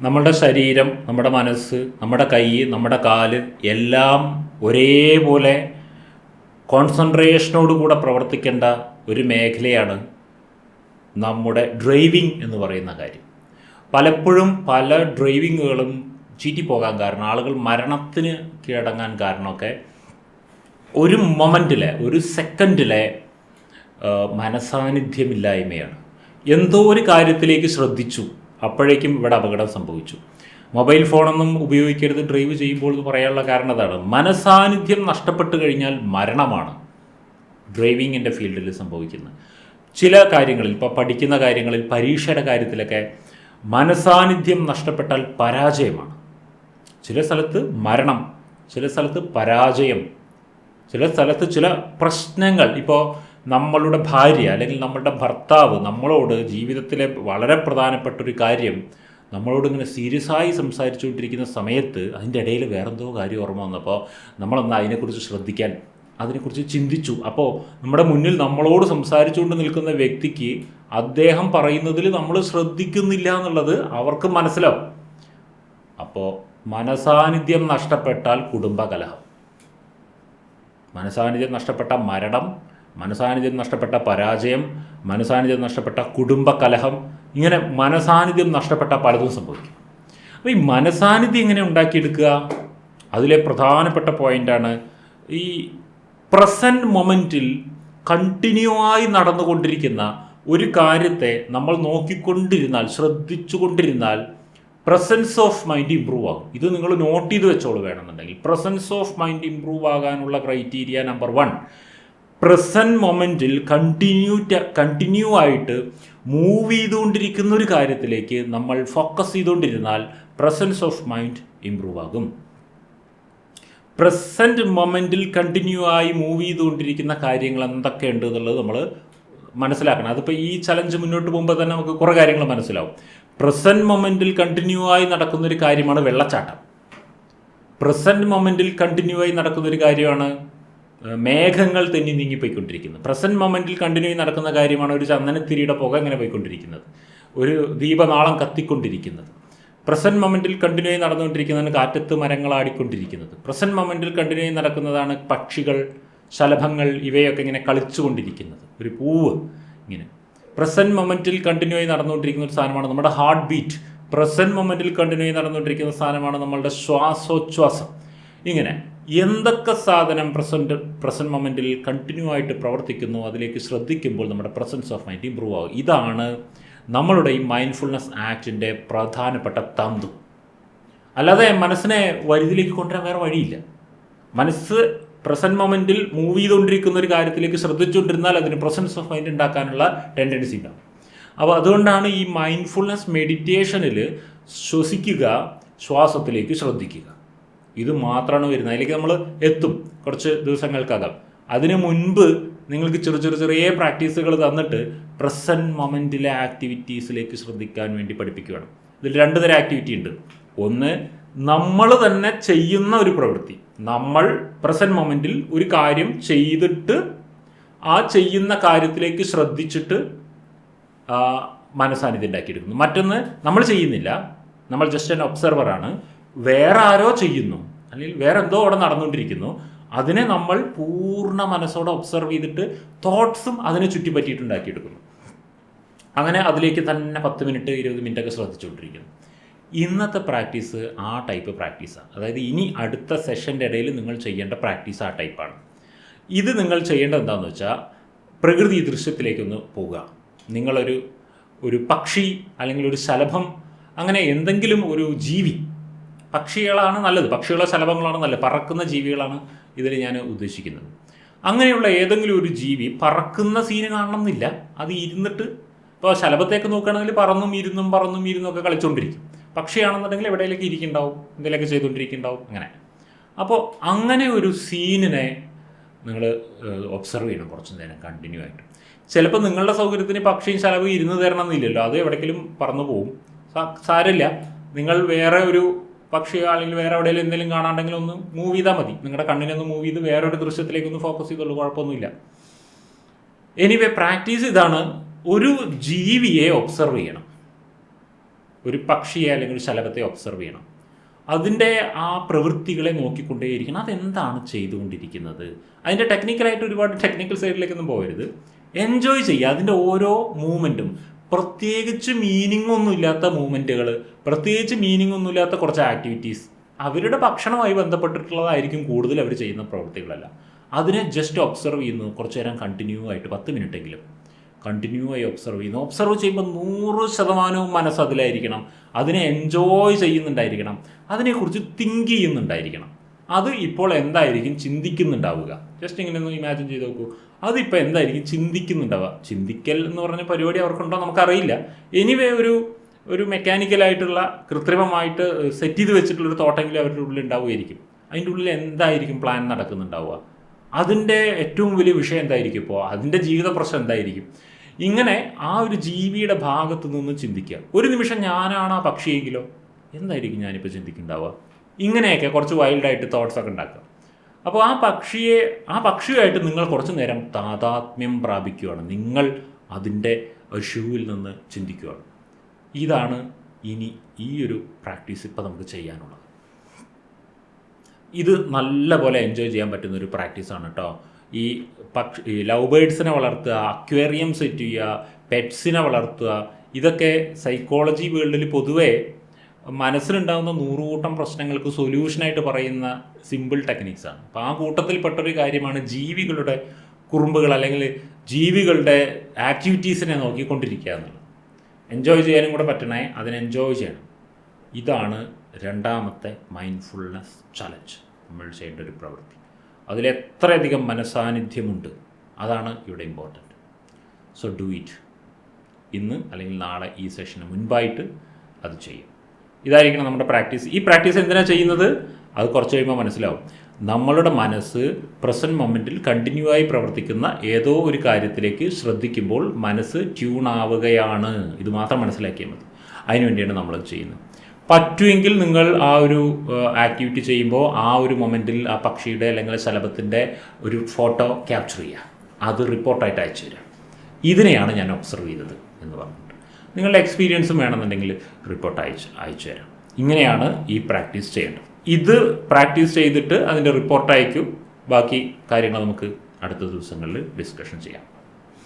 നമ്മളുടെ ശരീരം, നമ്മുടെ മനസ്സ്, നമ്മുടെ കൈ, നമ്മുടെ കാല് എല്ലാം ഒരേപോലെ കോൺസെൻട്രേഷനോടുകൂടെ പ്രവർത്തിക്കേണ്ട ഒരു മേഖലയാണ് നമ്മുടെ ഡ്രൈവിംഗ് എന്ന് പറയുന്ന കാര്യം. പലപ്പോഴും പല ഡ്രൈവിങ്ങുകളും ചീറ്റിപ്പോകാൻ കാരണം, ആളുകൾ മരണത്തിന് കീഴടങ്ങാൻ കാരണമൊക്കെ ഒരു മൊമെൻറ്റിലെ, ഒരു സെക്കൻഡിലെ മനസാന്നിധ്യമില്ലായ്മയാണ്. എന്തോ ഒരു കാര്യത്തിലേക്ക് ശ്രദ്ധിച്ചു, അപ്പോഴേക്കും ഇവിടെ അപകടം സംഭവിച്ചു. മൊബൈൽ ഫോണൊന്നും ഉപയോഗിക്കരുത് ഡ്രൈവ് ചെയ്യുമ്പോൾ എന്ന് പറയാനുള്ള കാരണം അതാണ്. മനസാന്നിധ്യം നഷ്ടപ്പെട്ട് കഴിഞ്ഞാൽ മരണമാണ് ഡ്രൈവിങ്ങിൻ്റെ ഫീൽഡിൽ സംഭവിക്കുന്നത്. ചില കാര്യങ്ങളിൽ, ഇപ്പോൾ പഠിക്കുന്ന കാര്യങ്ങളിൽ, പരീക്ഷയുടെ കാര്യത്തിലൊക്കെ മനസാന്നിധ്യം നഷ്ടപ്പെട്ടാൽ പരാജയമാണ്. ചില സ്ഥലത്ത് മരണം, ചില സ്ഥലത്ത് പരാജയം, ചില സ്ഥലത്ത് ചില പ്രശ്നങ്ങൾ. ഇപ്പോൾ നമ്മളുടെ ഭാര്യ അല്ലെങ്കിൽ നമ്മളുടെ ഭർത്താവ് നമ്മളോട് ജീവിതത്തിലെ വളരെ പ്രധാനപ്പെട്ടൊരു കാര്യം നമ്മളോട് ഇങ്ങനെ സീരിയസ് ആയി സംസാരിച്ചുകൊണ്ടിരിക്കുന്ന സമയത്ത് അതിൻ്റെ ഇടയിൽ വേറെന്തോ കാര്യം ഓർമ്മ വന്നപ്പോൾ നമ്മളൊന്ന് അതിനെക്കുറിച്ച് ശ്രദ്ധിക്കാൻ, അതിനെക്കുറിച്ച് ചിന്തിച്ചു. അപ്പോൾ നമ്മുടെ മുന്നിൽ നമ്മളോട് സംസാരിച്ചുകൊണ്ട് നിൽക്കുന്ന വ്യക്തിക്ക് അദ്ദേഹം പറയുന്നതിൽ നമ്മൾ ശ്രദ്ധിക്കുന്നില്ല എന്നുള്ളത് അവർക്ക് മനസ്സിലാവും. അപ്പോൾ മനസാന്നിധ്യം നഷ്ടപ്പെട്ടാൽ കുടുംബകലഹം, മനസാന്നിധ്യം നഷ്ടപ്പെട്ട മരണം, മനസാന്നിധ്യം നഷ്ടപ്പെട്ട പരാജയം, മനസാന്നിധ്യം നഷ്ടപ്പെട്ട കുടുംബകലഹം, ഇങ്ങനെ മനസാന്നിധ്യം നഷ്ടപ്പെട്ട പലതും സംഭവിക്കും. അപ്പോൾ ഈ മനസാന്നിധ്യം എങ്ങനെ ഉണ്ടാക്കിയെടുക്കുക? അതിലെ പ്രധാനപ്പെട്ട പോയിൻ്റാണ് ഈ പ്രസൻറ്റ് മൊമെൻറ്റിൽ കണ്ടിന്യൂ ആയി നടന്നുകൊണ്ടിരിക്കുന്ന ഒരു കാര്യത്തെ നമ്മൾ നോക്കിക്കൊണ്ടിരുന്നാൽ, ശ്രദ്ധിച്ചുകൊണ്ടിരുന്നാൽ പ്രസൻസ് ഓഫ് മൈൻഡ് ഇമ്പ്രൂവ് ആകും. ഇത് നിങ്ങൾ നോട്ട് ചെയ്ത് വെച്ചോളൂ വേണമെന്നുണ്ടെങ്കിൽ. പ്രസൻസ് ഓഫ് മൈൻഡ് ഇമ്പ്രൂവ് ആകാനുള്ള ക്രൈറ്റീരിയ നമ്പർ 1, പ്രസൻറ്റ് മൊമെൻറ്റിൽ കണ്ടിന്യൂ ആയിട്ട് മൂവ് ചെയ്തുകൊണ്ടിരിക്കുന്ന ഒരു കാര്യത്തിലേക്ക് നമ്മൾ ഫോക്കസ് ചെയ്തുകൊണ്ടിരുന്നാൽ പ്രസൻസ് ഓഫ് മൈൻഡ് ഇമ്പ്രൂവ് ആകും. പ്രസൻറ്റ് മൊമെൻറ്റിൽ കണ്ടിന്യൂ ആയി മൂവ് ചെയ്തുകൊണ്ടിരിക്കുന്ന കാര്യങ്ങൾ എന്തൊക്കെയുണ്ട് എന്നുള്ളത് നമ്മൾ മനസ്സിലാക്കണം. അതിപ്പോൾ ഈ ചലഞ്ച് മുന്നോട്ട് പോകുമ്പോൾ തന്നെ നമുക്ക് കുറേ കാര്യങ്ങൾ മനസ്സിലാവും. പ്രസൻറ്റ് മൊമെൻറ്റിൽ കണ്ടിന്യൂ ആയി നടക്കുന്നൊരു കാര്യമാണ് വെള്ളച്ചാട്ടം. പ്രസൻറ്റ് മൊമെൻറ്റിൽ കണ്ടിന്യൂ ആയി നടക്കുന്നൊരു കാര്യമാണ് മേഘങ്ങൾ തെന്നി നീങ്ങിപ്പോയിക്കൊണ്ടിരിക്കുന്നത്. പ്രസൻറ്റ് മൊമെൻറ്റിൽ കണ്ടിന്യൂ ആയി നടക്കുന്ന കാര്യമാണ് ഒരു ചന്ദനത്തിരിയുടെ പുക ഇങ്ങനെ പോയിക്കൊണ്ടിരിക്കുന്നത്, ഒരു ദീപനാളം കത്തിക്കൊണ്ടിരിക്കുന്നത്. പ്രസൻറ്റ് മൊമെൻറ്റിൽ കണ്ടിന്യൂ ആയി നടന്നുകൊണ്ടിരിക്കുന്നതാണ് കാറ്റത്ത് മരങ്ങൾ ആടിക്കൊണ്ടിരിക്കുന്നത്. പ്രസൻറ്റ് മൊമെൻറ്റിൽ കണ്ടിന്യൂ ആയി നടക്കുന്നതാണ് പക്ഷികൾ, ശലഭങ്ങൾ ഇവയൊക്കെ ഇങ്ങനെ കളിച്ചുകൊണ്ടിരിക്കുന്നത്, ഒരു പൂവ് ഇങ്ങനെ. പ്രസൻറ്റ് മൊമെൻറ്റിൽ കണ്ടിന്യൂ ആയി നടന്നുകൊണ്ടിരിക്കുന്ന ഒരു സാധനമാണ് നമ്മുടെ ഹാർട്ട് ബീറ്റ്. പ്രസൻറ്റ് മൊമെൻറ്റിൽ കണ്ടിന്യൂ ആയി നടന്നുകൊണ്ടിരിക്കുന്ന സാധനമാണ് നമ്മളുടെ ശ്വാസോച്ഛ്വാസം. ഇങ്ങനെ എന്തൊക്കെ സാധനം പ്രസൻറ്റ് മൊമെൻറ്റിൽ കണ്ടിന്യൂ ആയിട്ട് പ്രവർത്തിക്കുന്നു അതിലേക്ക് ശ്രദ്ധിക്കുമ്പോൾ നമ്മുടെ പ്രസൻസ് ഓഫ് മൈൻഡ് ഇമ്പ്രൂവ് ആകും. ഇതാണ് നമ്മളുടെ ഈ മൈൻഡ്ഫുൾനെസ് ആക്ടിൻ്റെ പ്രധാനപ്പെട്ട തന്തു. അല്ലാതെ മനസ്സിനെ വലുതിലേക്ക് കൊണ്ടുവരാൻ വേറെ വഴിയില്ല. മനസ്സ് പ്രസൻറ്റ് മൊമെൻറ്റിൽ മൂവ് ചെയ്തുകൊണ്ടിരിക്കുന്ന ഒരു കാര്യത്തിലേക്ക് ശ്രദ്ധിച്ചുകൊണ്ടിരുന്നാൽ അതിന് പ്രസൻസ് ഓഫ് മൈൻഡ് ഉണ്ടാക്കാനുള്ള ടെൻഡൻസി ഉണ്ടാകും. അപ്പോൾ അതുകൊണ്ടാണ് ഈ മൈൻഡ്ഫുൾനെസ് മെഡിറ്റേഷനിൽ ശ്വസിക്കുക, ശ്വാസത്തിലേക്ക് ശ്രദ്ധിക്കുക, ഇത് മാത്രമാണ് വരുന്നത്. അതിലേക്ക് നമ്മൾ എത്തും കുറച്ച് ദിവസങ്ങൾക്കകം. അതിനു മുൻപ് നിങ്ങൾക്ക് ചെറിയ പ്രാക്ടീസുകൾ തന്നിട്ട് പ്രസൻറ്റ് മൊമെൻറ്റിലെ ആക്ടിവിറ്റീസിലേക്ക് ശ്രദ്ധിക്കാൻ വേണ്ടി പഠിപ്പിക്കുകയാണ്. ഇതിൽ 2 തരം ആക്ടിവിറ്റി ഉണ്ട്. ഒന്ന്, നമ്മൾ തന്നെ ചെയ്യുന്ന ഒരു പ്രവൃത്തി. നമ്മൾ പ്രസൻറ്റ് മൊമെൻറ്റിൽ ഒരു കാര്യം ചെയ്തിട്ട് ആ ചെയ്യുന്ന കാര്യത്തിലേക്ക് ശ്രദ്ധിച്ചിട്ട് മനസാന്നിധ്യം ഉണ്ടാക്കിയെടുക്കുന്നു. മറ്റൊന്ന്, നമ്മൾ ചെയ്യുന്നില്ല, നമ്മൾ ജസ്റ്റ് an ഒബ്സർവറാണ്, വേറെ ആരോ ചെയ്യുന്നു അല്ലെങ്കിൽ വേറെ എന്തോ അവിടെ നടന്നുകൊണ്ടിരിക്കുന്നു, അതിനെ നമ്മൾ പൂർണ്ണ മനസ്സോടെ ഒബ്സർവ് ചെയ്തിട്ട് തോട്ട്സും അതിനെ ചുറ്റിപ്പറ്റിയിട്ടുണ്ടാക്കിയെടുക്കുന്നു. അങ്ങനെ അതിലേക്ക് തന്നെ 10 മിനിറ്റ് 20 മിനിറ്റൊക്കെ ശ്രദ്ധിച്ചുകൊണ്ടിരിക്കുന്നു. ഇന്നത്തെ പ്രാക്ടീസ് ആ ടൈപ്പ് പ്രാക്ടീസാണ്. അതായത് ഇനി അടുത്ത സെഷൻ്റെ ഇടയിൽ നിങ്ങൾ ചെയ്യേണ്ട പ്രാക്ടീസ് ആ ടൈപ്പാണ്. ഇത് നിങ്ങൾ ചെയ്യേണ്ടത് എന്താണെന്ന് വെച്ചാൽ പ്രകൃതി ദൃശ്യത്തിലേക്കൊന്ന് പോവുക. നിങ്ങളൊരു പക്ഷി അല്ലെങ്കിൽ ഒരു ശലഭം, അങ്ങനെ എന്തെങ്കിലും ഒരു ജീവി, പക്ഷികളാണ് നല്ലത്, പക്ഷികളോ ശലഭങ്ങളാണ് നല്ലത്, പറക്കുന്ന ജീവികളാണ് ഇതിൽ ഞാൻ ഉദ്ദേശിക്കുന്നത്. അങ്ങനെയുള്ള ഏതെങ്കിലും ഒരു ജീവി, പറക്കുന്ന സീന് കാണണം എന്നില്ല, അത് ഇരുന്നിട്ട്, ഇപ്പോൾ ശലഭത്തേക്ക് നോക്കുകയാണെങ്കിൽ പറന്നും ഇരുന്നും ഒക്കെ കളിച്ചുകൊണ്ടിരിക്കും. പക്ഷിയാണെന്നുണ്ടെങ്കിൽ എവിടെയെങ്കിലൊക്കെ ഇരിക്കുന്നുണ്ടാവും, എന്തെങ്കിലുമൊക്കെ ചെയ്തുകൊണ്ടിരിക്കുന്നുണ്ടാവും, അങ്ങനെ. അപ്പോൾ അങ്ങനെ ഒരു സീനിനെ നിങ്ങൾ ഒബ്സർവ് ചെയ്യണം കുറച്ച് നേരം കണ്ടിന്യൂ ആയിട്ട്. ചിലപ്പോൾ നിങ്ങളുടെ സൗകര്യത്തിന് പക്ഷിയും ശലഭവും ഇരുന്ന് തരണം എന്നില്ലല്ലോ, അത് എവിടേക്കെങ്കിലും പറന്നു പോവും, സാരമില്ല. നിങ്ങൾ വേറെ ഒരു പക്ഷിയോ അല്ലെങ്കിൽ വേറെ എവിടെയെങ്കിലും എന്തെങ്കിലും കാണാണ്ടെങ്കിൽ ഒന്ന് മൂവ് ചെയ്താൽ മതി. നിങ്ങളുടെ കണ്ണിനൊന്ന് മൂവ് ചെയ്ത് വേറൊരു ദൃശ്യത്തിലേക്കൊന്ന് ഫോക്കസ് ചെയ്തുള്ളൂ, കുഴപ്പമൊന്നുമില്ല. എനിവേ പ്രാക്ടീസ് ഇതാണ്, ഒരു ജീവിയെ ഒബ്സർവ് ചെയ്യണം. ഒരു പക്ഷിയെ അല്ലെങ്കിൽ ഒരു ശലഭത്തെ ഒബ്സർവ് ചെയ്യണം. അതിൻ്റെ ആ പ്രവൃത്തികളെ നോക്കിക്കൊണ്ടേയിരിക്കണം. അതെന്താണ് ചെയ്തുകൊണ്ടിരിക്കുന്നത്. അതിൻ്റെ ടെക്നിക്കലായിട്ട് ഒരുപാട് ടെക്നിക്കൽ സൈഡിലേക്കൊന്നും പോകരുത്. എൻജോയ് ചെയ്യുക അതിൻ്റെ ഓരോ മൂവ്മെൻറ്റും. പ്രത്യേകിച്ച് മീനിങ് ഒന്നുമില്ലാത്ത മൂവ്മെൻറ്റുകൾ, പ്രത്യേകിച്ച് മീനിങ് ഒന്നുമില്ലാത്ത കുറച്ച് ആക്ടിവിറ്റീസ്, അവരുടെ ഭക്ഷണവുമായി ബന്ധപ്പെട്ടിട്ടുള്ളതായിരിക്കും കൂടുതൽ അവർ ചെയ്യുന്ന പ്രവൃത്തികളല്ല. അതിനെ ജസ്റ്റ് ഒബ്സർവ് ചെയ്യുന്നു. കുറച്ച് നേരം കണ്ടിന്യൂ ആയിട്ട് 10 മിനിറ്റെങ്കിലും കണ്ടിന്യൂ ആയി ഒബ്സർവ് ചെയ്യുന്നു. ഒബ്സർവ് ചെയ്യുമ്പോൾ 100% മനസ്സ് അതിലായിരിക്കണം. അതിനെ എൻജോയ് ചെയ്യുന്നുണ്ടായിരിക്കണം. അതിനെക്കുറിച്ച് തിങ്ക് ചെയ്യുന്നുണ്ടായിരിക്കണം. അത് ഇപ്പോൾ എന്തായിരിക്കും ചിന്തിക്കുന്നുണ്ടാവുക. ജസ്റ്റ് ഇങ്ങനെ ഒന്ന് ഇമാജിൻ ചെയ്ത് നോക്കൂ. അതിപ്പോൾ എന്തായിരിക്കും ചിന്തിക്കുന്നുണ്ടാവുക. ചിന്തിക്കൽ എന്ന് പറഞ്ഞ പരിപാടി അവർക്കുണ്ടോ നമുക്കറിയില്ല. എനിവേ ഒരു മെക്കാനിക്കലായിട്ടുള്ള കൃത്രിമമായിട്ട് സെറ്റ് ചെയ്ത് വെച്ചിട്ടുള്ളൊരു തോട്ടെങ്കിലും അവരുടെ ഉള്ളിൽ ഉണ്ടാവുമായിരിക്കും. അതിൻ്റെ ഉള്ളിൽ എന്തായിരിക്കും പ്ലാൻ നടക്കുന്നുണ്ടാവുക. അതിൻ്റെ ഏറ്റവും വലിയ വിഷയം എന്തായിരിക്കും, ഇപ്പോൾ അതിൻ്റെ ജീവിത പ്രശ്നം എന്തായിരിക്കും. ഇങ്ങനെ ആ ഒരു ജീവിയുടെ ഭാഗത്തു നിന്ന് ചിന്തിക്കുക. ഒരു നിമിഷം ഞാനാണ് ആ പക്ഷിയെങ്കിലോ, എന്തായിരിക്കും ഞാനിപ്പോൾ ചിന്തിക്കുന്നുണ്ടാവുക. ഇങ്ങനെയൊക്കെ കുറച്ച് വൈൽഡായിട്ട് തോട്ട്സൊക്കെ ഉണ്ടാക്കുക. അപ്പോൾ ആ പക്ഷിയുമായിട്ട് നിങ്ങൾ കുറച്ച് നേരം താതാത്മ്യം പ്രാപിക്കുകയാണ്. നിങ്ങൾ അതിൻ്റെ ഷൂവിൽ നിന്ന് ചിന്തിക്കുകയാണ്. ഇതാണ് ഇനി ഈ ഒരു പ്രാക്ടീസ് ഇപ്പോൾ നമുക്ക് ചെയ്യാനുള്ളത്. ഇത് നല്ല പോലെ എൻജോയ് ചെയ്യാൻ പറ്റുന്നൊരു പ്രാക്ടീസാണ് കേട്ടോ. ഈ ലവ് ബേഡ്സിനെ വളർത്തുക, അക്വേറിയം സെറ്റ് ചെയ്യുക, പെറ്റ്സിനെ വളർത്തുക, ഇതൊക്കെ സൈക്കോളജി വേൾഡിൽ പൊതുവേ മനസ്സിലുണ്ടാകുന്ന 100 കൂട്ടം പ്രശ്നങ്ങൾക്ക് സൊല്യൂഷനായിട്ട് പറയുന്ന സിമ്പിൾ ടെക്നിക്സാണ്. അപ്പോൾ ആ കൂട്ടത്തിൽപ്പെട്ടൊരു കാര്യമാണ് ജീവികളുടെ കുറുമ്പുകൾ അല്ലെങ്കിൽ ജീവികളുടെ ആക്ടിവിറ്റീസിനെ നോക്കിക്കൊണ്ടിരിക്കുക എന്നുള്ളത്. എൻജോയ് ചെയ്യാനും കൂടെ പറ്റണേ, അതിനെ എൻജോയ് ചെയ്യണം. ഇതാണ് രണ്ടാമത്തെ മൈൻഡ്ഫുൾനെസ് ചലഞ്ച് നമ്മൾ ചെയ്യേണ്ട ഒരു പ്രവൃത്തി. അതിലെത്രയധികം മനസാന്നിധ്യമുണ്ട്, അതാണ് ഇവിടെ ഇമ്പോർട്ടൻറ്റ്. So do it. ഇന്ന് അല്ലെങ്കിൽ നാളെ ഈ സെഷന് മുൻപായിട്ട് അത് ചെയ്യും. ഇതായിരിക്കണം നമ്മുടെ പ്രാക്ടീസ്. ഈ പ്രാക്ടീസ് എന്തിനാണ് ചെയ്യുന്നത്, അത് കുറച്ച് കഴിയുമ്പോൾ മനസ്സിലാവും. നമ്മളുടെ മനസ്സ് പ്രസൻറ്റ് മൊമെൻറ്റിൽ കണ്ടിന്യൂ ആയി പ്രവർത്തിക്കുന്ന ഏതോ ഒരു കാര്യത്തിലേക്ക് ശ്രദ്ധിക്കുമ്പോൾ മനസ്സ് ട്യൂൺ ആവുകയാണ്. ഇത് മാത്രം മനസ്സിലാക്കിയാൽ മതി. അതിനുവേണ്ടിയാണ് നമ്മളത് ചെയ്യുന്നത്. പറ്റുമെങ്കിൽ നിങ്ങൾ ആ ഒരു ആക്ടിവിറ്റി ചെയ്യുമ്പോൾ ആ ഒരു മൊമെൻറ്റിൽ ആ പക്ഷിയുടെ അല്ലെങ്കിൽ ശലഭത്തിൻ്റെ ഒരു ഫോട്ടോ ക്യാപ്ചർ ചെയ്യുക, അത് റിപ്പോർട്ടായിട്ട് അയച്ചു തരിക. ഇതിനെയാണ് ഞാൻ ഒബ്സർവ് ചെയ്തത് എന്ന് പറഞ്ഞിട്ട് നിങ്ങളുടെ എക്സ്പീരിയൻസും വേണമെന്നുണ്ടെങ്കിൽ റിപ്പോർട്ട് അയച്ചു തരാം. ഇങ്ങനെയാണ് ഈ പ്രാക്ടീസ് ചെയ്യേണ്ടത്. ഇത് പ്രാക്ടീസ് ചെയ്തിട്ട് അതിൻ്റെ റിപ്പോർട്ട് അയക്കും. ബാക്കി കാര്യങ്ങൾ നമുക്ക് അടുത്ത ദിവസങ്ങളിൽ ഡിസ്കഷൻ ചെയ്യാം.